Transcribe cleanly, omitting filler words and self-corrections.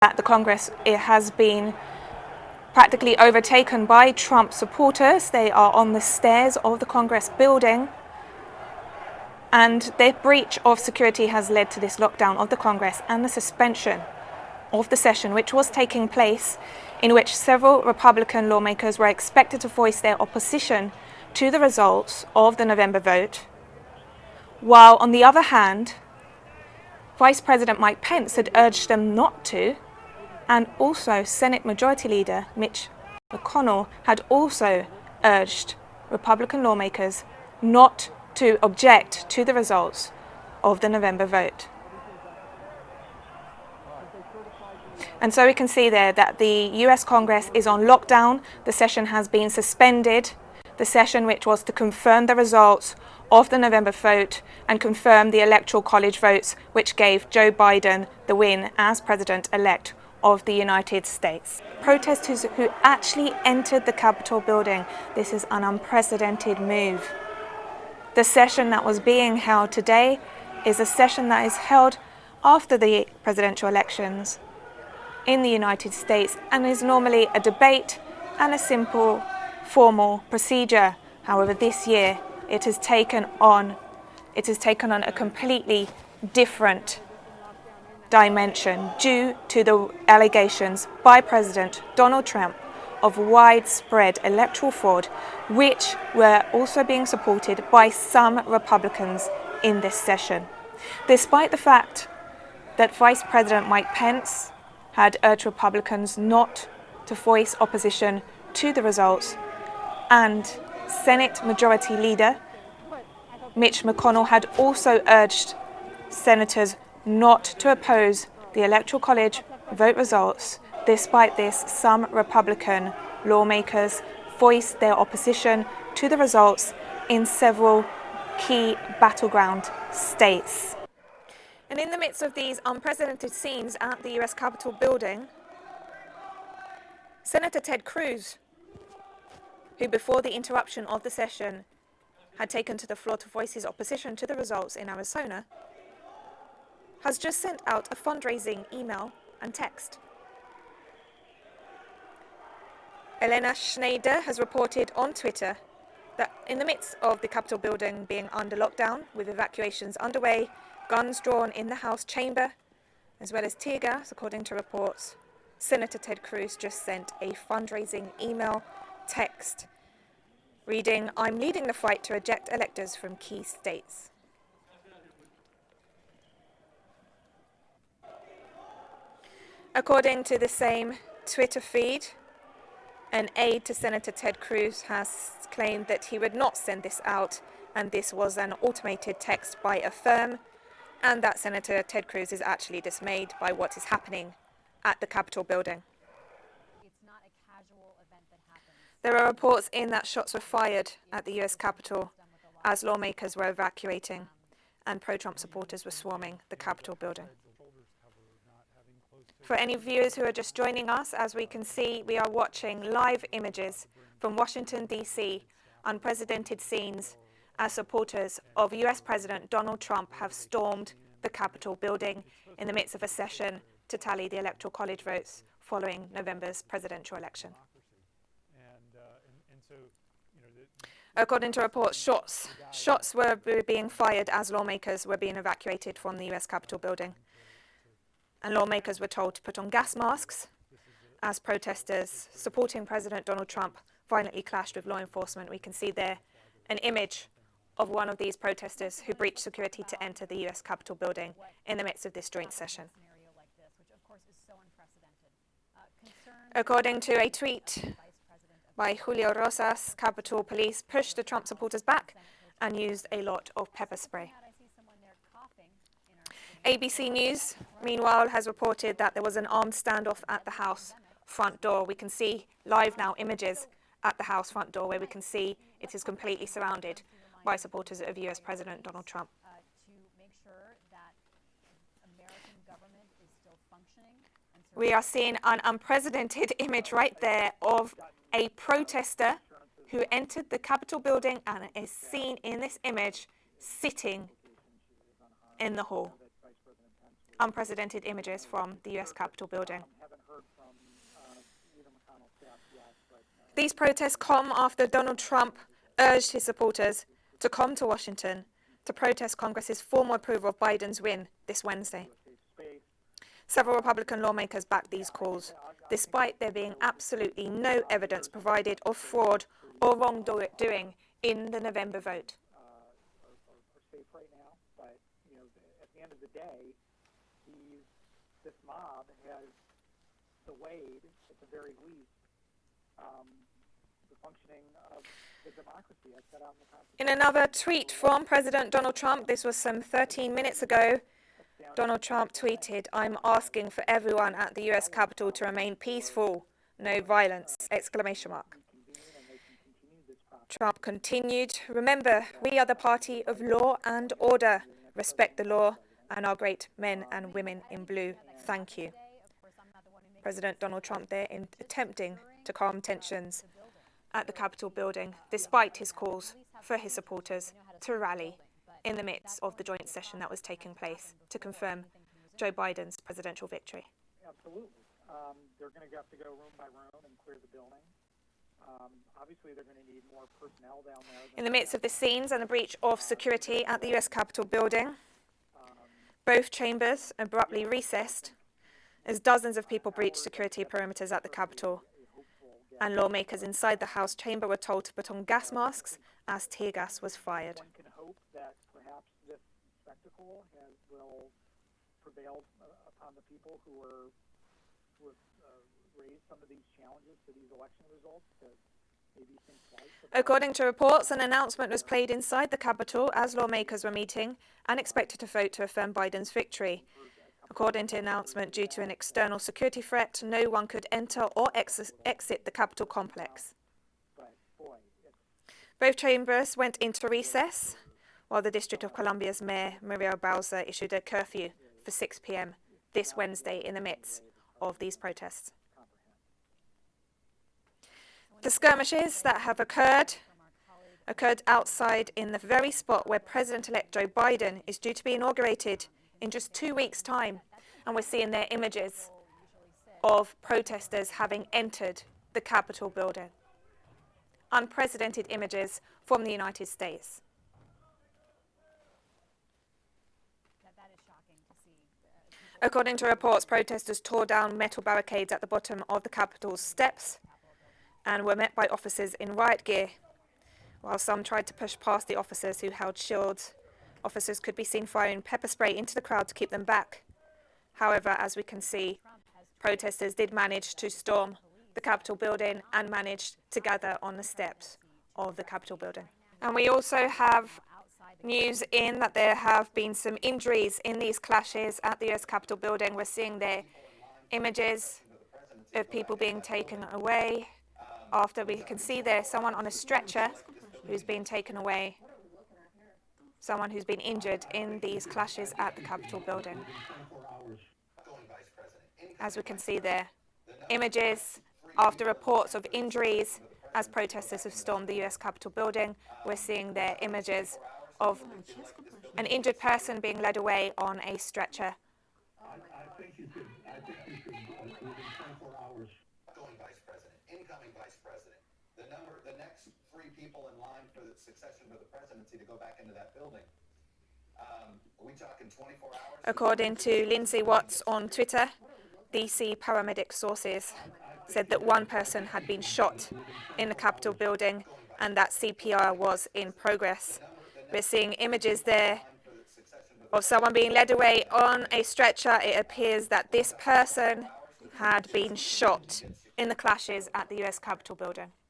that the Congress has been practically overtaken by Trump supporters. They are on the stairs of the Congress building, and their breach of security has led to this lockdown of the Congress and the suspension of the session, which was taking place, in which several Republican lawmakers were expected to voice their opposition to the results of the November vote, while on the other hand, Vice President Mike Pence had urged them not to, and also Senate Majority Leader Mitch McConnell had also urged Republican lawmakers not to object to the results of the November vote. And so we can see there that the US Congress is on lockdown. The session has been suspended. The session which was to confirm the results of the November vote and confirm the Electoral College votes which gave Joe Biden the win as President-elect of the United States. Protesters who actually entered the Capitol building. This is an unprecedented move. The session that was being held today is a session that is held after the presidential elections in the United States and is normally a debate and a simple formal procedure. However, this year it has taken on a completely different dimension due to the allegations by President Donald Trump of widespread electoral fraud, which were also being supported by some Republicans in this session. Despite the fact that Vice President Mike Pence had urged Republicans not to voice opposition to the results, and Senate Majority Leader Mitch McConnell had also urged senators not to oppose the Electoral College vote results. Despite this, some Republican lawmakers voiced their opposition to the results in several key battleground states. And in the midst of these unprecedented scenes at the US Capitol building, Senator Ted Cruz, who before the interruption of the session had taken to the floor to voice his opposition to the results in Arizona, has just sent out a fundraising email and text. Elena Schneider has reported on Twitter that in the midst of the Capitol building being under lockdown, with evacuations underway, guns drawn in the House chamber, as well as tear gas, according to reports, Senator Ted Cruz just sent a fundraising email text reading, "I'm leading the fight to eject electors from key states." According to the same Twitter feed, an aide to Senator Ted Cruz has claimed that he would not send this out, and this was an automated text by a firm, and that Senator Ted Cruz is actually dismayed by what is happening at the Capitol building. It's not a casual event that happens. There are reports in that shots were fired at the US Capitol as lawmakers were evacuating and pro-Trump supporters were swarming the Capitol building. For any viewers who are just joining us, as we can see, we are watching live images from Washington, D.C., unprecedented scenes as supporters of US President Donald Trump have stormed the Capitol building in the midst of a session to tally the Electoral College votes following November's presidential election. According to reports, shots were being fired as lawmakers were being evacuated from the US Capitol building. And lawmakers were told to put on gas masks as protesters supporting President Donald Trump violently clashed with law enforcement. We can see there an image of one of these protesters who breached security to enter the US Capitol building in the midst of this joint session. According to a tweet by Julio Rosas, Capitol Police pushed the Trump supporters back and used a lot of pepper spray. ABC News, meanwhile, has reported that there was an armed standoff at the House front door. We can see live now images at the House front door where we can see it is completely surrounded by supporters of US President Donald Trump. We are seeing an unprecedented image right there of a protester who entered the Capitol building and is seen in this image sitting in the hall. unprecedented images from the US Capitol building. Haven't heard from Leader McConnell's staff yet, but These protests come after Donald Trump urged his supporters to come to Washington to protest Congress's formal approval of Biden's win this Wednesday. space. Several Republican lawmakers backed these calls, despite there being absolutely no evidence provided of fraud or wrongdoing in the November vote. Are safe right now, but at the end of the day, this mob has delayed, at the very least, the functioning of the democracy as set out in the Constitution. In another tweet from President Donald Trump, this was some 13 minutes ago, Donald Trump tweeted, "I'm asking for everyone at the US Capitol to remain peaceful, no violence!" Exclamation mark. Trump continued, "Remember, we are the party of law and order. Respect the law and our great men and women in blue. Thank you." President Donald Trump there attempting to calm tensions at the Capitol building, despite his calls for his supporters to rally in the midst of the joint session that was taking place to confirm Joe Biden's presidential victory. Absolutely. They're going to have to go room by room and clear the building. Obviously, they're going to need more personnel down there. In the midst of the scenes and the breach of security at the US Capitol building, both chambers abruptly recessed as dozens of people breached security perimeters at the Capitol, and lawmakers inside the House chamber were told to put on gas masks as tear gas was fired. One can hope that perhaps this spectacle will prevail upon the people who have raised some of these challenges to these election results to maybe think twice. According to reports, an announcement was played inside the Capitol as lawmakers were meeting and expected to vote to affirm Biden's victory. According to the announcement, due to an external security threat, no one could enter or exit the Capitol complex. Both chambers went into recess, while the District of Columbia's Mayor, Muriel Bowser, issued a curfew for 6 p.m. this Wednesday in the midst of these protests. The skirmishes that have occurred outside in the very spot where President-elect Joe Biden is due to be inaugurated in just 2 weeks' time, and we're seeing their images of protesters having entered the Capitol building. Unprecedented images from the United States. That is shocking to see. According to reports, protesters tore down metal barricades at the bottom of the Capitol's steps and were met by officers in riot gear. While some tried to push past the officers who held shields, officers could be seen firing pepper spray into the crowd to keep them back. However, as we can see, protesters did manage to storm the Capitol building and managed to gather on the steps of the Capitol building. And we also have news in that there have been some injuries in these clashes at the US Capitol building. We're seeing there images of people being taken away. After we can see there someone on a stretcher who's been taken away. Someone who's been injured in these clashes at the Capitol building. As we can see there, images after reports of injuries as protesters have stormed the US Capitol building. We're seeing there images of an injured person being led away on a stretcher. I think you could within 24 hours. Outgoing Vice President, incoming Vice President. The next 3 people in line for the succession to the presidency to go back into that building. Are we talking 24 hours? According to Lindsay Watts on Twitter, DC paramedic sources said that one person had been shot in the Capitol building and that CPR was in progress. We're seeing images there of someone being led away on a stretcher. It appears that this person had been shot in the clashes at the US Capitol building.